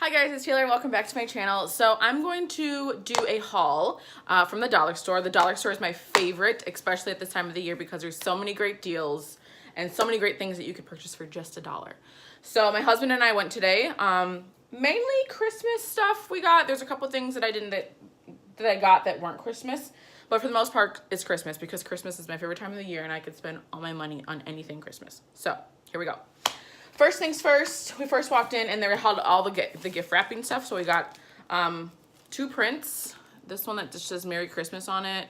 Hi guys, it's Taylor. Welcome back to my channel. So I'm going to do a haul from the dollar store. The dollar store is my favorite, especially at this time of the year because there's so many great deals and so many great things that you could purchase for just $1. So my husband and I went today. Mainly Christmas stuff we got. There's a couple things that I got that weren't Christmas, but for the most part it's Christmas because Christmas is my favorite time of the year and I could spend all my money on anything Christmas. So here we go. First things first, we first walked in and they had all the gift wrapping stuff. So we got 2 prints. This one that just says Merry Christmas on it.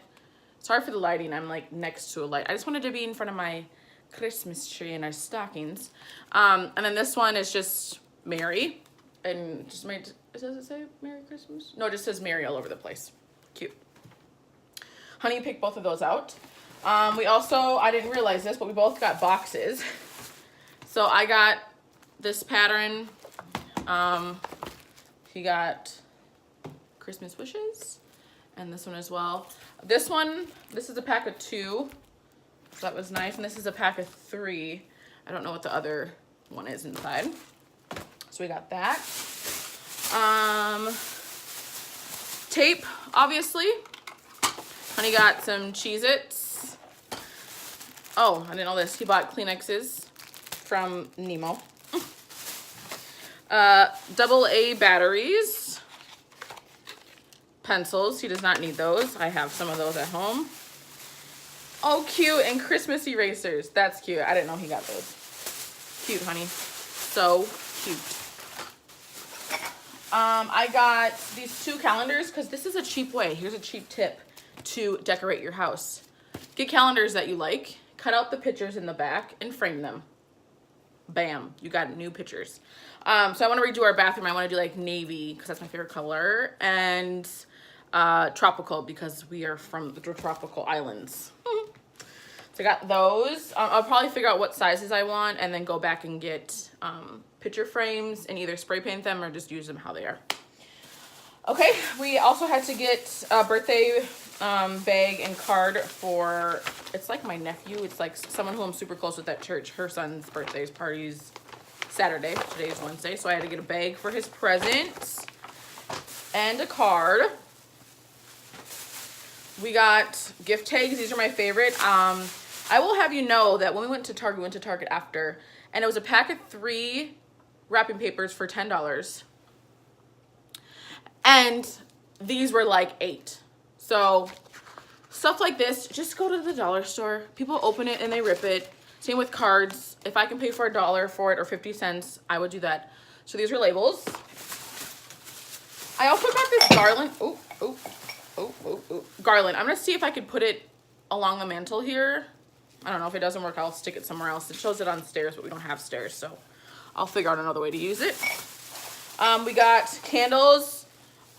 Sorry for the lighting, I'm like next to a light. I just wanted to be in front of my Christmas tree and our stockings. And then this one is just Merry. And just made, does it say Merry Christmas? No, it just says Merry all over the place. Cute. Honey picked both of those out. We also, I didn't realize this, but we both got boxes. So I got this pattern. He got Christmas wishes and this one as well. This is a pack of 2. So that was nice. And this is a pack of 3. I don't know what the other one is inside. So we got that. Tape, obviously. Honey got some Cheez-Its. Oh, I didn't know this. He bought Kleenexes from Nemo. AA batteries. Pencils. He does not need those. I have some of those at home. Oh, cute. And Christmas erasers. That's cute. I didn't know he got those. Cute, honey. So cute. I got these 2 calendars because this is a cheap way. Here's a cheap tip to decorate your house. Get calendars that you like. Cut out the pictures in the back and frame them. Bam, you got new pictures. So I want to redo our bathroom. I want to do like navy because that's my favorite color, and tropical because we are from the tropical islands. So I got those. I'll probably figure out what sizes I want and then go back and get picture frames and either spray paint them or just use them how they are. Okay, we also had to get a birthday bag and card for, it's like my nephew. It's like someone who I'm super close with at church. Her son's birthday party's Saturday. Today is Wednesday. So I had to get a bag for his present and a card. We got gift tags. These are my favorite. I will have you know that when we went to Target after, and it was a pack of 3 wrapping papers for $10. And these were like 8. So stuff like this, just go to the dollar store. People open it and they rip it. Same with cards. If I can pay for $1 for it or 50 cents, I would do that. So these are labels. I also got this garland. Garland. I'm gonna see if I could put it along the mantle here. I don't know, if it doesn't work, I'll stick it somewhere else. It shows it on stairs, but we don't have stairs, so I'll figure out another way to use it. We got candles.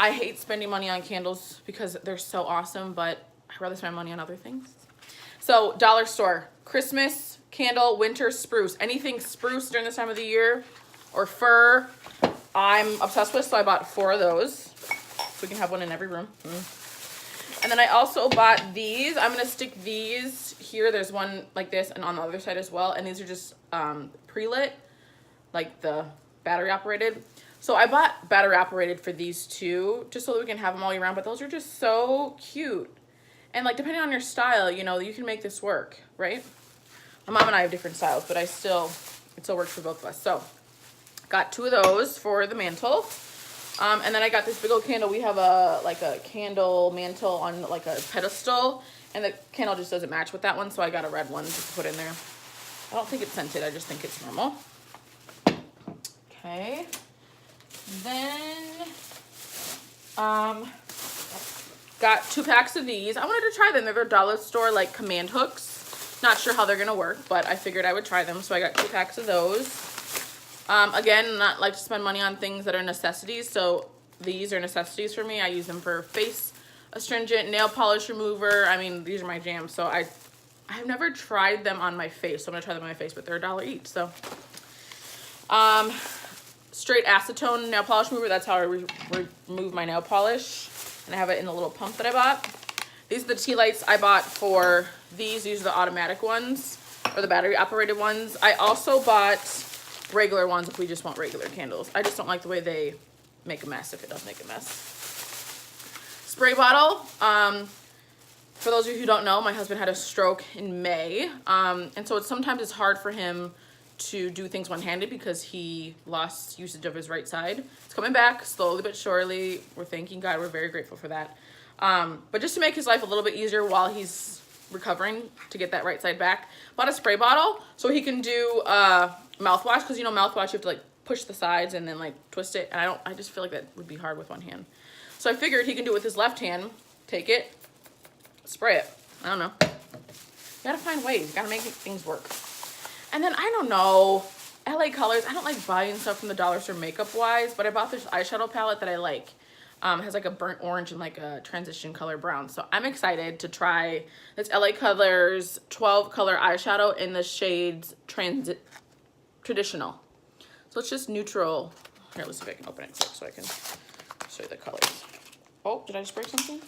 I hate spending money on candles because they're so awesome, but I'd rather spend money on other things. So dollar store, Christmas candle, winter spruce, anything spruce during this time of the year or fir, I'm obsessed with. So I bought 4 of those. So we can have one in every room. And then I also bought these. I'm gonna stick these here. There's one like this and on the other side as well. And these are just pre-lit, like the battery operated. So I bought battery operated for these 2 just so that we can have them all year round, but those are just so cute. And like depending on your style, you know, you can make this work, right? My mom and I have different styles, but it still works for both of us. So got 2 of those for the mantle. And then I got this big old candle. We have a candle mantle on like a pedestal, and the candle just doesn't match with that one, so I got a red one just to put in there. I don't think it's scented, I just think it's normal. Okay. Then got 2 packs of these. I wanted to try them. They're dollar store like command hooks. Not sure how they're gonna work, but I figured I would try them, so I got 2 packs of those. Again, not like to spend money on things that are necessities, so these are necessities for me. I use them for face astringent, nail polish remover. I mean, these are my jams, so I've never tried them on my face, so I'm gonna try them on my face, but they're $1 each, so. Straight acetone nail polish remover. That's how I remove my nail polish. And I have it in the little pump that I bought. These are the tea lights I bought for these. These are the automatic ones, or the battery operated ones. I also bought regular ones if we just want regular candles. I just don't like the way they make a mess if it does make a mess. Spray bottle. For those of you who don't know, my husband had a stroke in May. And so sometimes it's hard for him to do things one-handed because he lost usage of his right side. It's coming back slowly but surely. We're thanking God. We're very grateful for that. But just to make his life a little bit easier while he's recovering to get that right side back, bought a spray bottle so he can do mouthwash, because you know mouthwash you have to like push the sides and then like twist it, and I just feel like that would be hard with one hand. So I figured he can do it with his left hand. Take it, spray it. I don't know. You gotta find ways. You gotta make things work. And then I don't know, LA Colors. I don't like buying stuff from the dollar store makeup wise, but I bought this eyeshadow palette that I like. It has like a burnt orange and like a transition color brown. So I'm excited to try this LA Colors 12 color eyeshadow in the shades Traditional. So it's just neutral. Here, let's see if I can open it quick so I can show you the colors. Oh, did I just break something?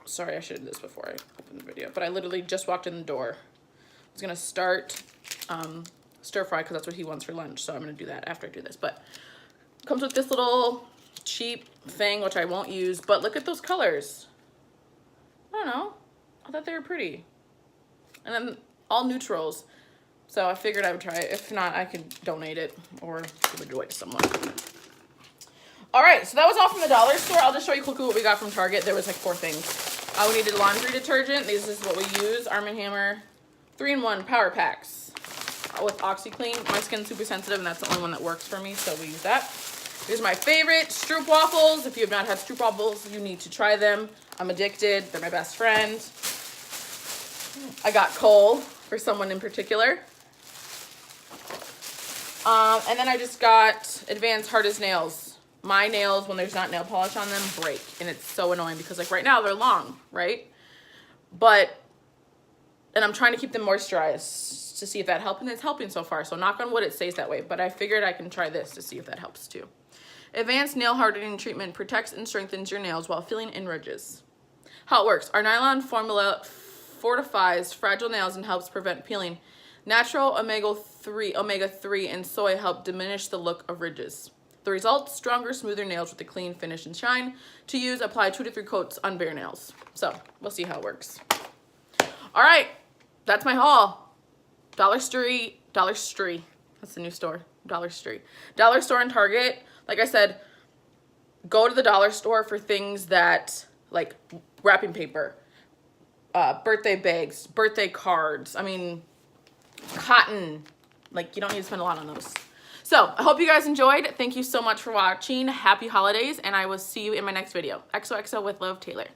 Sorry, I should have did this before I opened the video, but I literally just walked in the door. I was gonna start stir fry because that's what he wants for lunch, so I'm gonna do that after I do this. But it comes with this little cheap thing, which I won't use, but look at those colors. I don't know, I thought they were pretty. And then all neutrals. So I figured I would try it. If not, I could donate it or give it away to someone. All right, so that was all from the dollar store. I'll just show you quickly what we got from Target. There was like 4 things. We needed laundry detergent. This is what we use. Arm & Hammer 3-in-1 power packs with OxyClean. My skin's super sensitive and that's the only one that works for me, so we use that. These are my favorite Stroop waffles. If you have not had Stroop waffles, you need to try them. I'm addicted. They're my best friend. I got coal for someone in particular. And then I just got Advanced Hard as Nails. My nails, when there's not nail polish on them, break. And it's so annoying because like right now they're long, right? And I'm trying to keep them moisturized to see if that helps. And it's helping so far. So knock on wood, it stays that way. But I figured I can try this to see if that helps too. Advanced Nail Hardening Treatment protects and strengthens your nails while filling in ridges. How it works. Our nylon formula fortifies fragile nails and helps prevent peeling. Natural omega-3 and soy help diminish the look of ridges. The result, stronger, smoother nails with a clean finish and shine. To use, apply 2 to 3 coats on bare nails. So we'll see how it works. All right, that's my haul. Dollar Tree. That's the new store. Dollar Store and Target. Like I said, go to the dollar store for things that like wrapping paper, birthday bags, birthday cards. I mean, cotton. Like you don't need to spend a lot on those. So I hope you guys enjoyed. Thank you so much for watching. Happy holidays, and I will see you in my next video. XOXO with Love, Taylor.